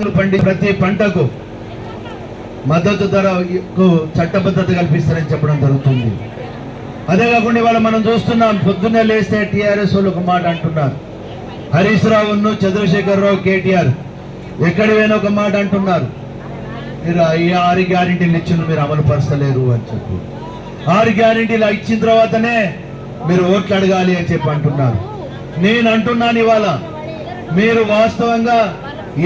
ప్రతి పంటకు మద్దతు ధరకు చట్టబద్ధత కల్పిస్తారని చెప్పడం జరుగుతుంది. అదే కాకుండా ఇవాళ మనం చూస్తున్నాం, పొద్దున్నే లేస్తే టీఆర్ఎస్ వాళ్ళు ఒక మాట అంటున్నారు. హరీష్ రావును, చంద్రశేఖరరావు, కేటీఆర్ ఎక్కడి పోయినా ఒక మాట అంటున్నారు, మీరు ఈ 6 గ్యారెంటీలు ఇచ్చిన మీరు అమలు పరచలేరు అని చెప్పి. 6 గ్యారెంటీలు ఇచ్చిన తర్వాతనే మీరు ఓట్లు అడగాలి అని చెప్పి అంటున్నారు. నేను అంటున్నాను, ఇవాళ మీరు వాస్తవంగా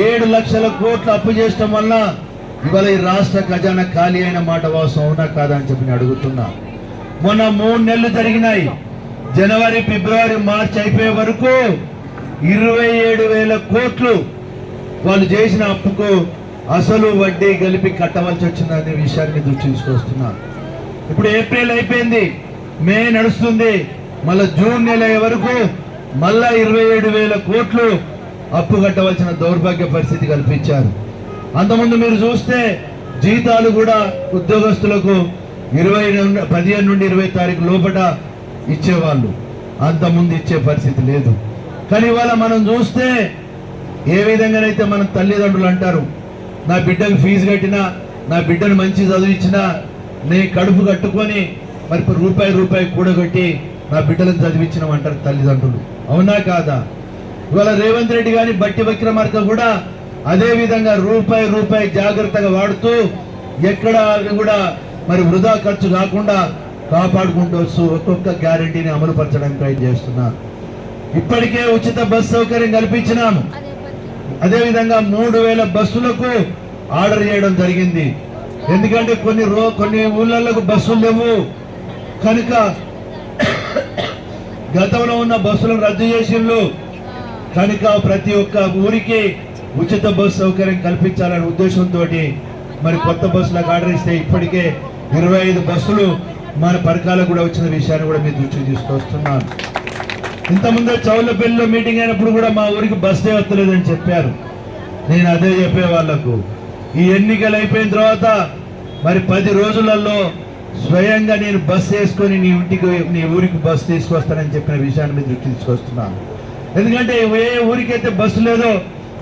7 లక్షల కోట్లు అప్పు చేయడం వల్ల ఇవాళ ఈ రాష్ట్ర ఖజానా ఖాళీ అయిన మాట వాస్తవం అవునా కాదా అని చెప్పి అడుగుతున్నా. మొన్న 3 నెలలు జరిగినాయి. జనవరి, ఫిబ్రవరి, మార్చి అయిపోయే వరకు 27,000 కోట్లు వాళ్ళు చేసిన అప్పుకు అసలు వడ్డీ కలిపి కట్టవలసి వచ్చిందనే విషయాన్ని దృష్టి తీసుకొస్తున్నారు. ఇప్పుడు ఏప్రిల్ అయిపోయింది, మే నడుస్తుంది, మళ్ళా జూన్ నెల వరకు మళ్ళా 27,000 కోట్లు అప్పు కట్టవలసిన దౌర్భాగ్య పరిస్థితి కల్పించారు. అంతకుముందు మీరు చూస్తే జీతాలు కూడా ఉద్యోగస్తులకు 15 నుండి 20 తారీఖు లోపల ఇచ్చేవాళ్ళు, అంతకుముందు ఇచ్చే పరిస్థితి లేదు. కానీ ఇవాళ మనం చూస్తే ఏ విధంగానైతే మన తల్లిదండ్రులు అంటారు, నా బిడ్డకు ఫీజు కట్టినా, నా బిడ్డను మంచి చదివించినా, నీ కడుపు కట్టుకొని మరి రూపాయి కూడగట్టి నా బిడ్డలను చదివించినామంటారు తల్లిదండ్రులు. అవునా కాదా? ఇవాళ రేవంత్ రెడ్డి గాని, బట్టి విక్రమార్క కూడా అదే విధంగా రూపాయి జాగ్రత్తగా వాడుతూ ఎక్కడ కూడా మరి వృధా ఖర్చు కాకుండా కాపాడుకుంటూ వస్తూ ఒక్కొక్క గ్యారెంటీని అమలు పరచడానికి ప్రయత్నం చేస్తున్నారు. ఇప్పటికే ఉచిత బస్ సౌకర్యం కల్పించినాము. అదేవిధంగా 3,000 బస్సులకు ఆర్డర్ చేయడం జరిగింది. ఎందుకంటే కొన్ని ఊళ్ళకు బస్సులు లేవు కనుక గతంలో ఉన్న బస్సులను రద్దు చేసిండ్రు కనుక ప్రతి ఒక్క ఊరికి ఉచిత బస్సు సౌకర్యం కల్పించాలనే ఉద్దేశంతో మరి కొత్త బస్సులకు ఆర్డర్ ఇస్తే ఇప్పటికే 25 బస్సులు మన పరకాలకు కూడా వచ్చిన విషయాన్ని కూడా మీ దృష్టికి తీసుకొస్తున్నాను. ఇంతకుముందే చౌలపల్లిలో మీటింగ్ అయినప్పుడు కూడా మా ఊరికి బస్సే వస్తలేదని చెప్పారు. నేను అదే చెప్పే వాళ్లకు, ఈ ఎన్నికలు అయిపోయిన తర్వాత మరి 10 రోజులలో స్వయంగా నేను బస్సు వేసుకొని నీ ఊరికి బస్సు తీసుకొస్తానని చెప్పిన విషయాన్ని మీ దృష్టి తీసుకొస్తున్నాను. ఎందుకంటే ఏ ఊరికైతే బస్సు లేదో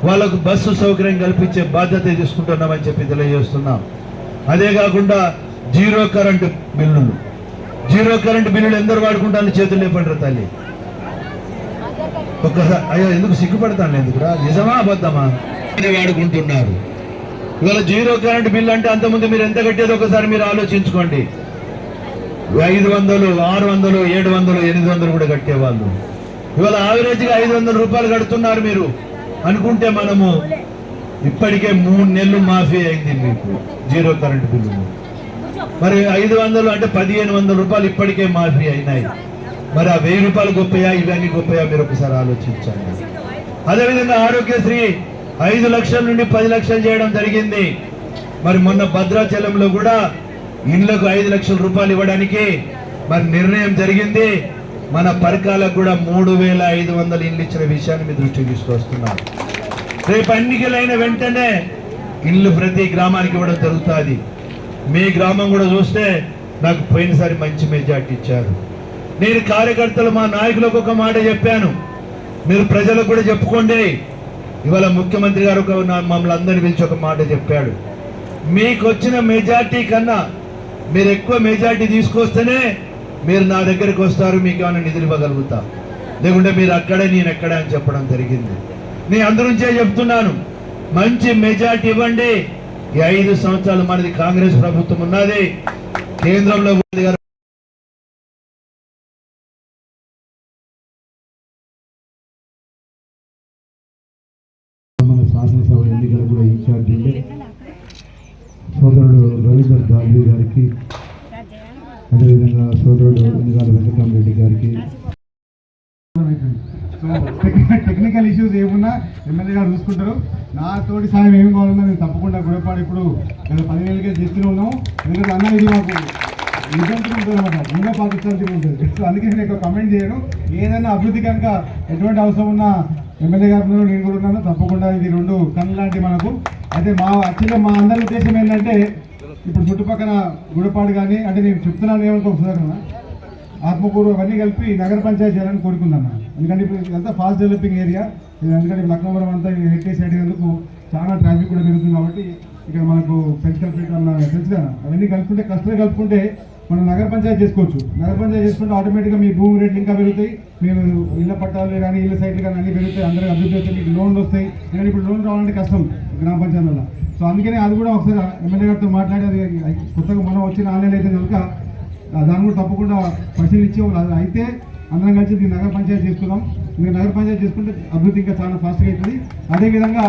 వాళ్ళకు బస్సు సౌకర్యం కల్పించే బాధ్యత తీసుకుంటున్నామని చెప్పి తెలియజేస్తున్నాం. అదే కాకుండా జీరో కరెంటు బిల్లులు ఎందరు వాడుకుంటారని చేతులు లేపంటారు తల్లి. ఒక్కసారి అయ్యో ఎందుకు సిగ్గుపడతాను, ఎందుకురా, నిజమా అబద్ధమా వాడుకుంటున్నారు. ఇవాళ జీరో కరెంట్ బిల్ అంటే అంతకుముందు మీరు ఎంత కట్టేది ఒకసారి మీరు ఆలోచించుకోండి. 500, 600, 700, 800 కూడా కట్టేవాళ్ళు. ఇవాళ యావరేజ్గా 500 రూపాయలు కడుతున్నారు. మీరు అనుకుంటే మనము ఇప్పటికే 3 నెలలు మాఫీ అయింది మీకు జీరో కరెంట్ బిల్లు. మరి 500 అంటే 1,500 రూపాయలు ఇప్పటికే మాఫీ అయినాయి. మరి ఆ 1000 రూపాయలు గొప్పయా, ఇవన్నీ గొప్పయా, మీరు ఒకసారి ఆలోచించండి. అదేవిధంగా ఆరోగ్యశ్రీ 5 లక్షల నుండి 10 లక్షలు చేయడం జరిగింది. మరి మొన్న భద్రాచలంలో కూడా ఇండ్లకు 5 లక్షల రూపాయలు ఇవ్వడానికి మరి నిర్ణయం జరిగింది. మన పరకాలకు కూడా 3,500 ఇండ్లు ఇచ్చిన విషయాన్ని మీ దృష్టికి తీసుకొస్తున్నారు. రేపు ఎన్నికలైన వెంటనే ఇండ్లు ప్రతి గ్రామానికి ఇవ్వడం జరుగుతుంది. మీ గ్రామం కూడా చూస్తే నాకు పోయినసారి మంచి మెజార్టీ ఇచ్చారు. నేను కార్యకర్తలు, మా నాయకులకు ఒక మాట చెప్పాను, మీరు ప్రజలకు కూడా చెప్పుకోండి. ఇవాళ ముఖ్యమంత్రి గారు మమ్మల్ని అందరినీ పిలిచి ఒక మాట చెప్పాడు, మీకు వచ్చిన మెజార్టీ కన్నా మీరు ఎక్కువ మెజార్టీ తీసుకొస్తేనే మీరు నా దగ్గరికి వస్తారు, మీకు ఏమైనా నిధులు ఇవ్వగలుగుతా, లేకుంటే మీరు అక్కడే నేను ఎక్కడే అని చెప్పడం జరిగింది. నేను అందరుంచే చెప్తున్నాను, మంచి మెజార్టీ ఇవ్వండి. ఈ 5 సంవత్సరాలు మనది కాంగ్రెస్ ప్రభుత్వం ఉన్నది, కేంద్రంలో శాసనసభ ఎన్నికలు కూడా ఇన్ఛార్జ్ ఉండే సోదరుడు రవీందర్ గాంధీ గారికి, అదేవిధంగా సోదరుడు ఎన్నికల వెంకటరామరెడ్డి గారికి, టెక్నికల్ ఇష్యూస్ ఏమున్నా ఎమ్మెల్యే గారు చూసుకుంటారు. నా తోటి సాయం ఏం కావాలన్నా నేను తప్పకుండా గురపాడు ఇప్పుడు 10 నెలలకే చేస్తూనే ఉన్నాము. ఎందుకంటే అన్న ఇది మాకు నిజంగా ఉంటుంది అన్నమాట, ఇంకా పాకిస్తాన్ ఉంటుంది. సో అందుకే నేను ఎక్కువ కమెంట్ చేయను. ఏదైనా అభివృద్ధి కనుక ఎటువంటి అవసరం ఉన్నా ఎమ్మెల్యే గారు నేను కూడా ఉన్నాను, తప్పకుండా ఇది 2 కన్ను లాంటి మనకు. అయితే యాక్చువల్గా మా అందరి ఉద్దేశం ఏంటంటే ఇప్పుడు చుట్టుపక్కల గుడపాడు కానీ, అంటే నేను చెప్తున్నాను ఏమనుకోకుండా ఆత్మకూరు అవన్నీ కలిపి నగర పంచాయతీ చేయాలని కోరుకుందన్న. ఎందుకంటే ఇప్పుడు ఇదంతా ఫాస్ట్ డెవలపింగ్ ఏరియా. ఎందుకంటే లక్నవరం అంతా హెరిటేజ్ సైడ్ ఎందుకు చాలా ట్రాఫిక్ కూడా పెరుగుతుంది కాబట్టి ఇక్కడ మనకు పెన్షన్ ఫీట్ అన్న తెలుసు కదా, అవన్నీ కలుపుకుంటే కష్టమే కలుపుకుంటే మనం నగర పంచాయతీ చేసుకోవచ్చు. నగర పంచాయతీ చేసుకుంటే ఆటోమేటిక్గా మీ భూమి రేట్లు ఇంకా పెరుగుతాయి, మీరు ఇళ్ళ పట్టాలు కానీ ఇళ్ళ సైట్లు కానీ అన్నీ పెరుగుతాయి, అందరికీ అభివృద్ధి అవుతాయి, మీకు లోన్లు వస్తాయి. కానీ ఇప్పుడు లోన్ రావాలంటే కష్టం గ్రామ పంచాయతీలలో. సో అందుకని అది కూడా ఒకసారి ఎమ్మెల్యే గారితో మాట్లాడి అది కొత్తగా మనం వచ్చిన ఆన్లైన్ అయితే కనుక దాన్ని కూడా తప్పకుండా పరిశీలించి అది అయితే అందరం కలిసి దీన్ని నగర పంచాయతీ చేసుకుందాం. ఇంకా నగర పంచాయతీ చేసుకుంటే అభివృద్ధి ఇంకా చాలా ఫాస్ట్గా అవుతుంది. అదేవిధంగా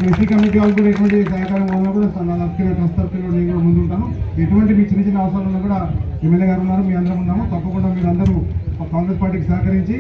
ఎస్సీ కమిటీ వాళ్ళు కూడా ఎటువంటి సహకారం వల్ల కూడా నా తరఫున ట్రస్ట్ తరఫున నేను కూడా ముందు ఉంటాను. ఎటువంటి మీ చిన్న చిన్న అవసరాలు ఉన్నా కూడా ఎమ్మెల్యే గారు ఉన్నారు, మీ అందరం ఉన్నాము. తప్పకుండా మీరు అందరూ కాంగ్రెస్ పార్టీకి సహకరించి